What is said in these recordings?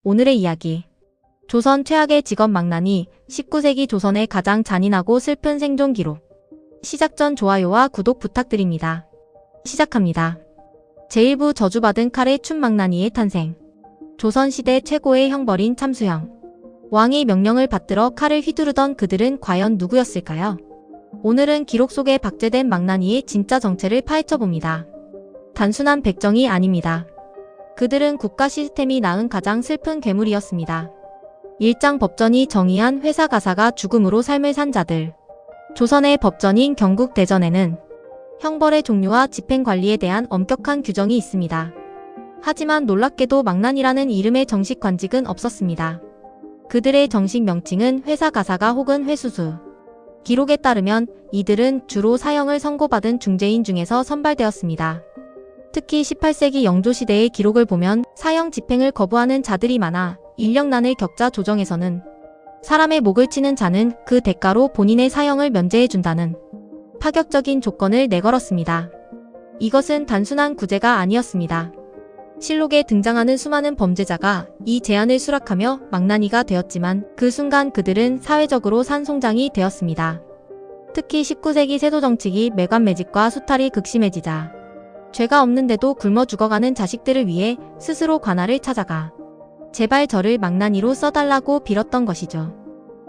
오늘의 이야기. 조선 최악의 직업 망나니, 19세기 조선의 가장 잔인하고 슬픈 생존 기록. 시작 전 좋아요와 구독 부탁드립니다. 시작합니다. 제1부 저주받은 칼의 춤 망나니의 탄생. 조선시대 최고의 형벌인 참수형. 왕의 명령을 받들어 칼을 휘두르던 그들은 과연 누구였을까요? 오늘은 기록 속에 박제된 망나니의 진짜 정체를 파헤쳐봅니다. 단순한 백정이 아닙니다. 그들은 국가 시스템이 낳은 가장 슬픈 괴물이었습니다. 일장 법전이 정의한 회사 가사가 죽음으로 삶을 산 자들. 조선의 법전인 경국대전에는 형벌의 종류와 집행관리에 대한 엄격한 규정이 있습니다. 하지만 놀랍게도 망나니라는 이름의 정식 관직은 없었습니다. 그들의 정식 명칭은 회사 가사가 혹은 회수수. 기록에 따르면 이들은 주로 사형을 선고받은 중죄인 중에서 선발되었습니다. 특히 18세기 영조시대의 기록을 보면 사형 집행을 거부하는 자들이 많아 인력난을 겪자 조정에서는 사람의 목을 치는 자는 그 대가로 본인의 사형을 면제해준다는 파격적인 조건을 내걸었습니다. 이것은 단순한 구제가 아니었습니다. 실록에 등장하는 수많은 범죄자가 이 제안을 수락하며 망나니가 되었지만 그 순간 그들은 사회적으로 산송장이 되었습니다. 특히 19세기 세도정치기 매관매직과 수탈이 극심해지자 죄가 없는데도 굶어 죽어가는 자식들을 위해 스스로 관할을 찾아가 제발 저를 망나니로 써달라고 빌었던 것이죠.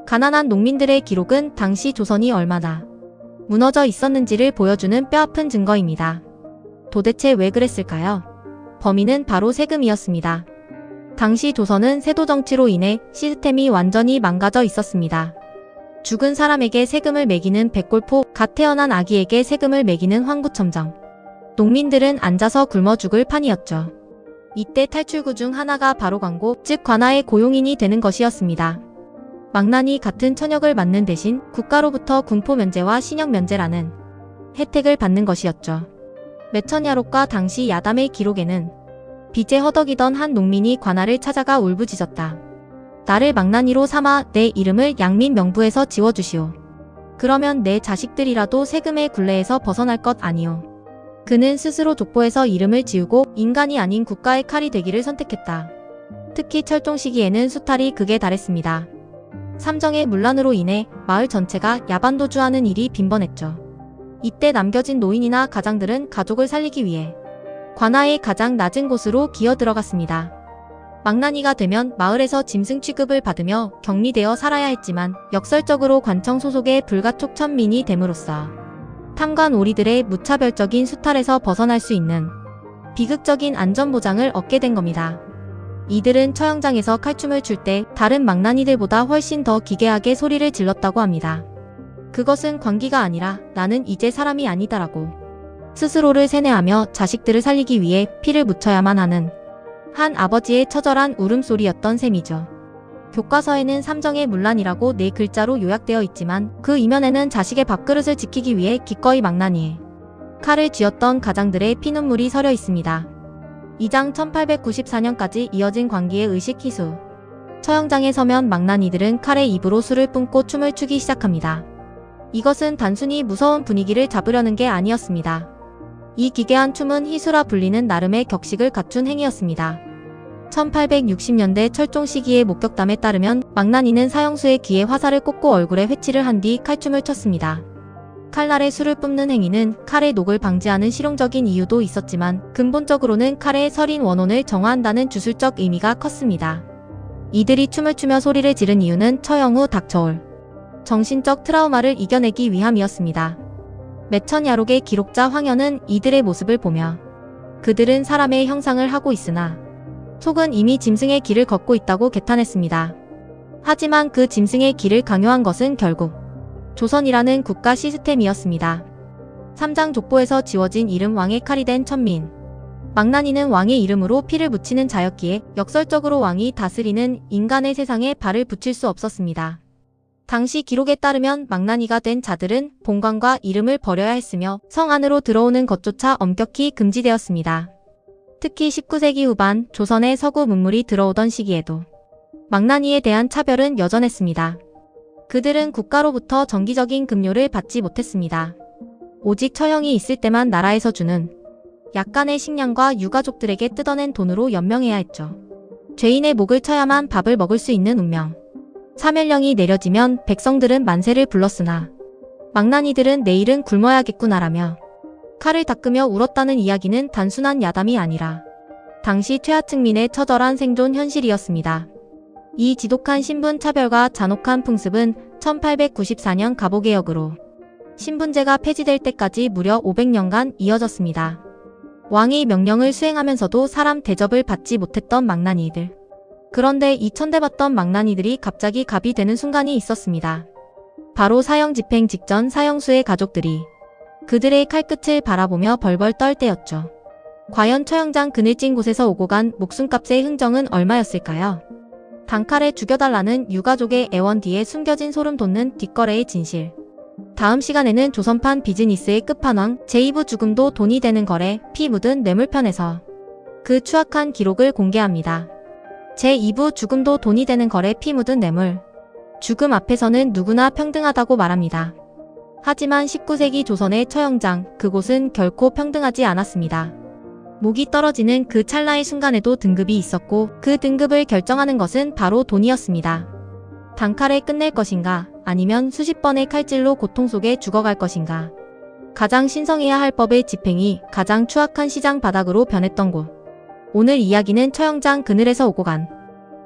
가난한 농민들의 기록은 당시 조선이 얼마나 무너져 있었는지를 보여주는 뼈아픈 증거입니다. 도대체 왜 그랬을까요? 범인은 바로 세금이었습니다. 당시 조선은 세도정치로 인해 시스템이 완전히 망가져 있었습니다. 죽은 사람에게 세금을 매기는 백골포, 갓 태어난 아기에게 세금을 매기는 황구첨정. 농민들은 앉아서 굶어 죽을 판이었죠. 이때 탈출구 중 하나가 바로 광고, 즉 관아의 고용인이 되는 것이었습니다. 망나니 같은 천역을 맡는 대신 국가로부터 군포 면제와 신역 면제라는 혜택을 받는 것이었죠. 매천야록과 당시 야담의 기록에는 빚에 허덕이던 한 농민이 관아를 찾아가 울부짖었다. 나를 망나니로 삼아 내 이름을 양민 명부에서 지워주시오. 그러면 내 자식들이라도 세금의 굴레에서 벗어날 것 아니오. 그는 스스로 족보에서 이름을 지우고 인간이 아닌 국가의 칼이 되기를 선택했다. 특히 철종 시기에는 수탈이 극에 달했습니다. 삼정의 문란으로 인해 마을 전체가 야반도주하는 일이 빈번했죠. 이때 남겨진 노인이나 가장들은 가족을 살리기 위해 관아의 가장 낮은 곳으로 기어 들어갔습니다. 망나니가 되면 마을에서 짐승 취급을 받으며 격리되어 살아야 했지만 역설적으로 관청 소속의 불가촉 천민이 됨으로써 탐관 오리들의 무차별적인 수탈에서 벗어날 수 있는 비극적인 안전보장을 얻게 된 겁니다. 이들은 처형장에서 칼춤을 출 때 다른 망나니들보다 훨씬 더 기괴하게 소리를 질렀다고 합니다. 그것은 광기가 아니라 나는 이제 사람이 아니다라고 스스로를 세뇌하며 자식들을 살리기 위해 피를 묻혀야만 하는 한 아버지의 처절한 울음소리였던 셈이죠. 교과서에는 삼정의 문란이라고 4글자로 요약되어 있지만 그 이면에는 자식의 밥그릇을 지키기 위해 기꺼이 망나니에 칼을 쥐었던 가장들의 피눈물이 서려 있습니다. 2장 1894년까지 이어진 광기의 의식 희수. 처형장에 서면 망나니들은 칼의 입으로 술을 뿜고 춤을 추기 시작합니다. 이것은 단순히 무서운 분위기를 잡으려는 게 아니었습니다. 이 기괴한 춤은 희수라 불리는 나름의 격식을 갖춘 행위였습니다. 1860년대 철종 시기의 목격담에 따르면 망나니는 사형수의 귀에 화살을 꽂고 얼굴에 회치를 한 뒤 칼춤을 췄습니다. 칼날에 술을 뿜는 행위는 칼의 녹을 방지하는 실용적인 이유도 있었지만 근본적으로는 칼의 서린 원혼을 정화한다는 주술적 의미가 컸습니다. 이들이 춤을 추며 소리를 지른 이유는 처형 후 닥쳐올 정신적 트라우마를 이겨내기 위함이었습니다. 매천야록의 기록자 황현은 이들의 모습을 보며 그들은 사람의 형상을 하고 있으나 속은 이미 짐승의 길을 걷고 있다고 개탄했습니다. 하지만 그 짐승의 길을 강요한 것은 결국 조선이라는 국가 시스템이었습니다. 삼장 족보에서 지워진 이름 왕의 칼이 된 천민. 망나니는 왕의 이름으로 피를 묻히는 자였기에 역설적으로 왕이 다스리는 인간의 세상에 발을 붙일 수 없었습니다. 당시 기록에 따르면 망나니가 된 자들은 본관과 이름을 버려야 했으며 성 안으로 들어오는 것조차 엄격히 금지되었습니다. 특히 19세기 후반 조선의 서구 문물이 들어오던 시기에도 망나니에 대한 차별은 여전했습니다. 그들은 국가로부터 정기적인 급료를 받지 못했습니다. 오직 처형이 있을 때만 나라에서 주는 약간의 식량과 유가족들에게 뜯어낸 돈으로 연명해야 했죠. 죄인의 목을 쳐야만 밥을 먹을 수 있는 운명. 사멸령이 내려지면 백성들은 만세를 불렀으나 망나니들은 내일은 굶어야겠구나라며 칼을 닦으며 울었다는 이야기는 단순한 야담이 아니라 당시 퇴하층민의 처절한 생존 현실이었습니다. 이 지독한 신분 차별과 잔혹한 풍습은 1894년 갑오개혁으로 신분제가 폐지될 때까지 무려 500년간 이어졌습니다. 왕의 명령을 수행하면서도 사람 대접을 받지 못했던 망나니들. 그런데 이 천대받던 망나니들이 갑자기 갑이 되는 순간이 있었습니다. 바로 사형 집행 직전 사형수의 가족들이 그들의 칼끝을 바라보며 벌벌 떨 때였죠. 과연 처형장 그늘진 곳에서 오고 간 목숨값의 흥정은 얼마였을까요? 단칼에 죽여달라는 유가족의 애원 뒤에 숨겨진 소름 돋는 뒷거래의 진실. 다음 시간에는 조선판 비즈니스의 끝판왕 제2부 죽음도 돈이 되는 거래 피 묻은 뇌물편에서 그 추악한 기록을 공개합니다. 제2부 죽음도 돈이 되는 거래 피 묻은 뇌물. 죽음 앞에서는 누구나 평등하다고 말합니다. 하지만 19세기 조선의 처형장, 그곳은 결코 평등하지 않았습니다. 목이 떨어지는 그 찰나의 순간에도 등급이 있었고 그 등급을 결정하는 것은 바로 돈이었습니다. 단칼에 끝낼 것인가 아니면 수십 번의 칼질로 고통 속에 죽어갈 것인가. 가장 신성해야 할 법의 집행이 가장 추악한 시장 바닥으로 변했던 곳. 오늘 이야기는 처형장 그늘에서 오고 간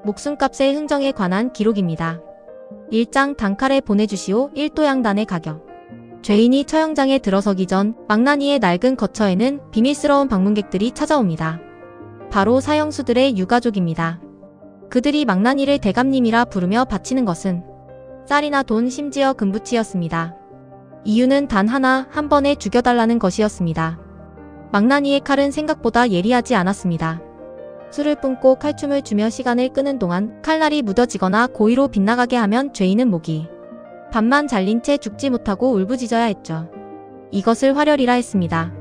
목숨값의 흥정에 관한 기록입니다. 1장 단칼에 보내주시오 1도양단의 가격. 죄인이 처형장에 들어서기 전 망나니의 낡은 거처에는 비밀스러운 방문객들이 찾아옵니다. 바로 사형수들의 유가족입니다. 그들이 망나니를 대감님이라 부르며 바치는 것은 쌀이나 돈 심지어 금부치였습니다. 이유는 단 하나, 한 번에 죽여달라는 것이었습니다. 망나니의 칼은 생각보다 예리하지 않았습니다. 술을 뿜고 칼춤을 추며 시간을 끄는 동안 칼날이 무뎌지거나 고의로 빗나가게 하면 죄인은 목이 반만 잘린 채 죽지 못하고 울부짖어야 했죠. 이것을 화려리라 했습니다.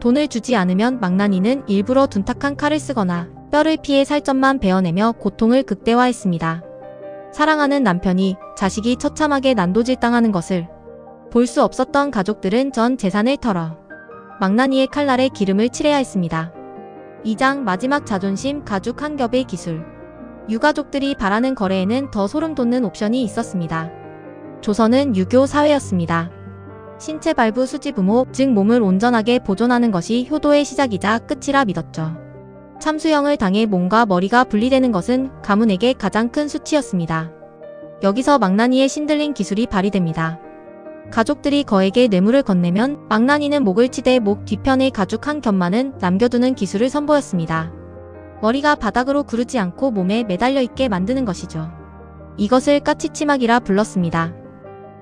돈을 주지 않으면 망나니는 일부러 둔탁한 칼을 쓰거나 뼈를 피해 살점만 베어내며 고통을 극대화했습니다. 사랑하는 남편이 자식이 처참하게 난도질당하는 것을 볼 수 없었던 가족들은 전 재산을 털어 망나니의 칼날에 기름을 칠해야 했습니다. 2장 마지막 자존심 가죽 한 겹의 기술. 유가족들이 바라는 거래에는 더 소름 돋는 옵션이 있었습니다. 조선은 유교 사회였습니다. 신체 발부 수지 부모, 즉 몸을 온전하게 보존하는 것이 효도의 시작이자 끝이라 믿었죠. 참수형을 당해 몸과 머리가 분리되는 것은 가문에게 가장 큰 수치였습니다. 여기서 망나니의 신들린 기술이 발휘됩니다. 가족들이 거액의 뇌물을 건네면 망나니는 목을 치되 목 뒤편의 가죽 한 겹만은 남겨두는 기술을 선보였습니다. 머리가 바닥으로 구르지 않고 몸에 매달려 있게 만드는 것이죠. 이것을 까치치막이라 불렀습니다.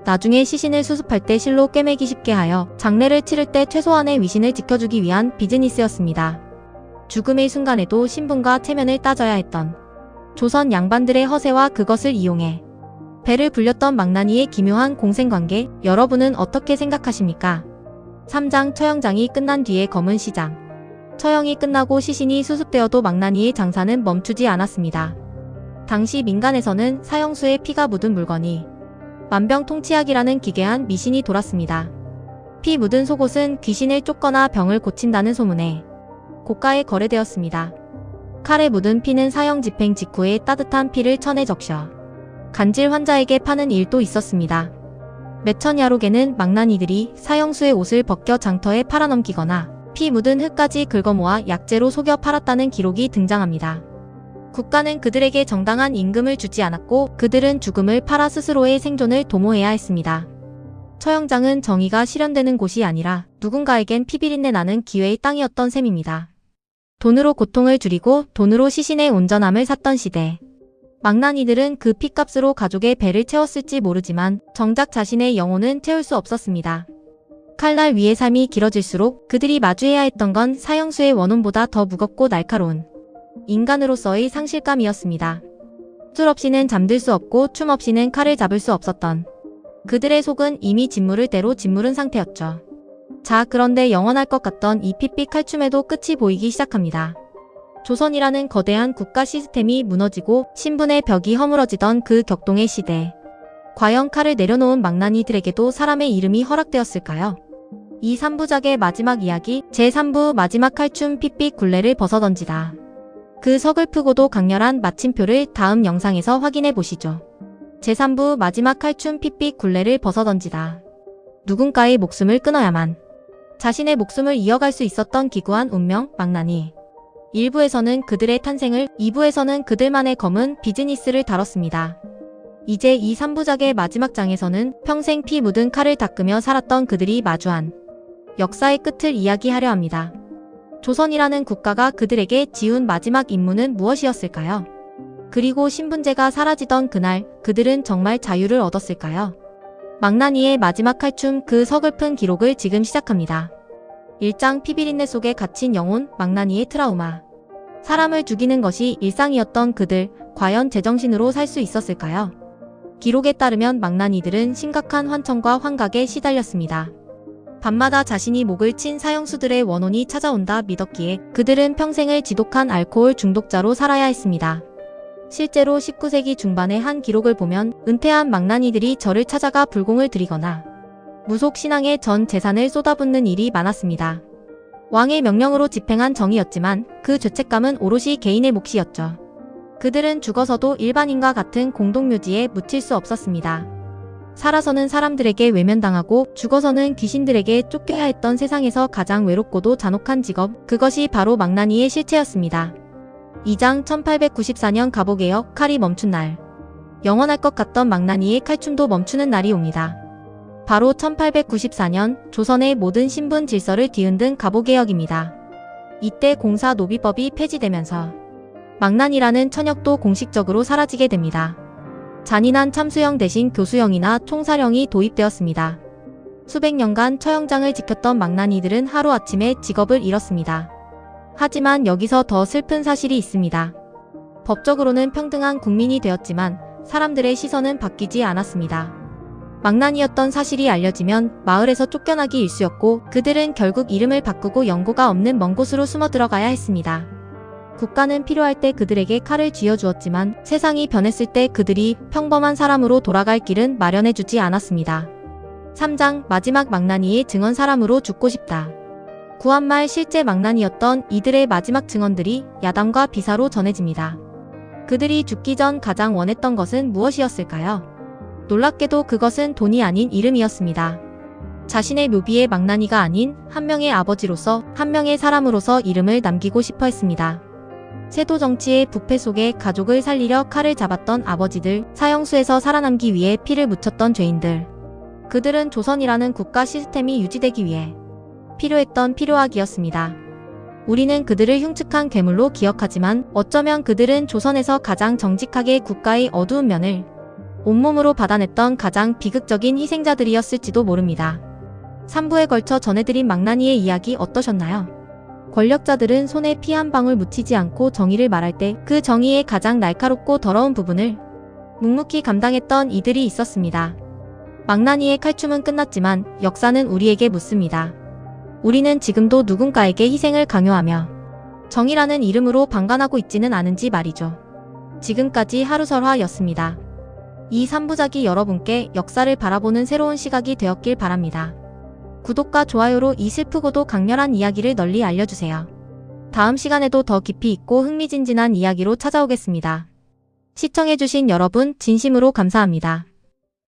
나중에 시신을 수습할 때 실로 꿰매기 쉽게 하여 장례를 치를 때 최소한의 위신을 지켜주기 위한 비즈니스였습니다. 죽음의 순간에도 신분과 체면을 따져야 했던 조선 양반들의 허세와 그것을 이용해 배를 불렸던 망나니의 기묘한 공생관계, 여러분은 어떻게 생각하십니까? 3장 처형장이 끝난 뒤의 검은 시장. 처형이 끝나고 시신이 수습되어도 망나니의 장사는 멈추지 않았습니다. 당시 민간에서는 사형수의 피가 묻은 물건이 만병통치약이라는 기괴한 미신이 돌았습니다. 피 묻은 속옷은 귀신을 쫓거나 병을 고친다는 소문에 고가에 거래되었습니다. 칼에 묻은 피는 사형 집행 직후에 따뜻한 피를 천에 적셔 간질 환자에게 파는 일도 있었습니다. 매천야록에는 망나니들이 사형수의 옷을 벗겨 장터에 팔아넘기거나 피 묻은 흙까지 긁어모아 약재로 속여 팔았다는 기록이 등장합니다. 국가는 그들에게 정당한 임금을 주지 않았고 그들은 죽음을 팔아 스스로의 생존을 도모해야 했습니다. 처형장은 정의가 실현되는 곳이 아니라 누군가에겐 피비린내 나는 기회의 땅이었던 셈입니다. 돈으로 고통을 줄이고 돈으로 시신의 온전함을 샀던 시대. 망나니들은 그 핏값으로 가족의 배를 채웠을지 모르지만 정작 자신의 영혼은 채울 수 없었습니다. 칼날 위의 삶이 길어질수록 그들이 마주해야 했던 건 사형수의 원혼보다 더 무겁고 날카로운 인간으로서의 상실감이었습니다. 술 없이는 잠들 수 없고 춤 없이는 칼을 잡을 수 없었던 그들의 속은 이미 짓무를 대로 짓무른 상태였죠. 자, 그런데 영원할 것 같던 이 핏빛 칼춤에도 끝이 보이기 시작합니다. 조선이라는 거대한 국가 시스템이 무너지고 신분의 벽이 허물어지던 그 격동의 시대. 과연 칼을 내려놓은 망나니들에게도 사람의 이름이 허락되었을까요? 이 3부작의 마지막 이야기, 제3부 마지막 칼춤 핏빛 굴레를 벗어던지다. 그 서글프고도 강렬한 마침표를 다음 영상에서 확인해 보시죠. 제3부 마지막 칼춤 핏빛 굴레를 벗어던지다. 누군가의 목숨을 끊어야만 자신의 목숨을 이어갈 수 있었던 기구한 운명 망나니. 1부에서는 그들의 탄생을, 2부에서는 그들만의 검은 비즈니스를 다뤘습니다. 이제 이 3부작의 마지막 장에서는 평생 피 묻은 칼을 닦으며 살았던 그들이 마주한 역사의 끝을 이야기하려 합니다. 조선이라는 국가가 그들에게 지운 마지막 임무는 무엇이었을까요? 그리고 신분제가 사라지던 그날 그들은 정말 자유를 얻었을까요? 망나니의 마지막 칼춤, 그 서글픈 기록을 지금 시작합니다. 1장 피비린내 속에 갇힌 영혼, 망나니의 트라우마. 사람을 죽이는 것이 일상이었던 그들, 과연 제정신으로 살 수 있었을까요? 기록에 따르면 망나니들은 심각한 환청과 환각에 시달렸습니다. 밤마다 자신이 목을 친 사형수들의 원혼이 찾아온다 믿었기에 그들은 평생을 지독한 알코올 중독자로 살아야 했습니다. 실제로 19세기 중반의 한 기록을 보면 은퇴한 망나니들이 절을 찾아가 불공을 드리거나 무속 신앙에 전 재산을 쏟아붓는 일이 많았습니다. 왕의 명령으로 집행한 정의였지만 그 죄책감은 오롯이 개인의 몫이었죠. 그들은 죽어서도 일반인과 같은 공동묘지에 묻힐 수 없었습니다. 살아서는 사람들에게 외면당하고 죽어서는 귀신들에게 쫓겨야 했던 세상에서 가장 외롭고도 잔혹한 직업, 그것이 바로 망나니의 실체였습니다. 2장 1894년 갑오개혁, 칼이 멈춘 날. 영원할 것 같던 망나니의 칼춤도 멈추는 날이 옵니다. 바로 1894년 조선의 모든 신분 질서를 뒤흔든 갑오개혁입니다. 이때 공사노비법이 폐지되면서 망나니라는 천역도 공식적으로 사라지게 됩니다. 잔인한 참수형 대신 교수형이나 총살형이 도입되었습니다. 수백 년간 처형장을 지켰던 망나니들은 하루아침에 직업을 잃었습니다. 하지만 여기서 더 슬픈 사실이 있습니다. 법적으로는 평등한 국민이 되었지만 사람들의 시선은 바뀌지 않았습니다. 망나니였던 사실이 알려지면 마을에서 쫓겨나기 일쑤였고 그들은 결국 이름을 바꾸고 연고가 없는 먼 곳으로 숨어 들어가야 했습니다. 국가는 필요할 때 그들에게 칼을 쥐어주었지만 세상이 변했을 때 그들이 평범한 사람으로 돌아갈 길은 마련해주지 않았습니다. 3장 마지막 망나니의 증언, 사람으로 죽고 싶다. 구한말 실제 망나니였던 이들의 마지막 증언들이 야담과 비사로 전해집니다. 그들이 죽기 전 가장 원했던 것은 무엇이었을까요? 놀랍게도 그것은 돈이 아닌 이름이었습니다. 자신의 묘비에 망나니가 아닌 한 명의 아버지로서, 한 명의 사람으로서 이름을 남기고 싶어 했습니다. 세도 정치의 부패 속에 가족을 살리려 칼을 잡았던 아버지들, 사형수에서 살아남기 위해 피를 묻혔던 죄인들. 그들은 조선이라는 국가 시스템이 유지되기 위해 필요했던 필요악이었습니다. 우리는 그들을 흉측한 괴물로 기억하지만 어쩌면 그들은 조선에서 가장 정직하게 국가의 어두운 면을 온몸으로 받아냈던 가장 비극적인 희생자들이었을지도 모릅니다. 3부에 걸쳐 전해드린 망나니의 이야기 어떠셨나요? 권력자들은 손에 피 한 방울 묻히지 않고 정의를 말할 때 그 정의의 가장 날카롭고 더러운 부분을 묵묵히 감당했던 이들이 있었습니다. 망나니의 칼춤은 끝났지만 역사는 우리에게 묻습니다. 우리는 지금도 누군가에게 희생을 강요하며 정의라는 이름으로 방관하고 있지는 않은지 말이죠. 지금까지 하루설화였습니다. 이 3부작이 여러분께 역사를 바라보는 새로운 시각이 되었길 바랍니다. 구독과 좋아요로 이 슬프고도 강렬한 이야기를 널리 알려주세요. 다음 시간에도 더 깊이 있고 흥미진진한 이야기로 찾아오겠습니다. 시청해주신 여러분 진심으로 감사합니다.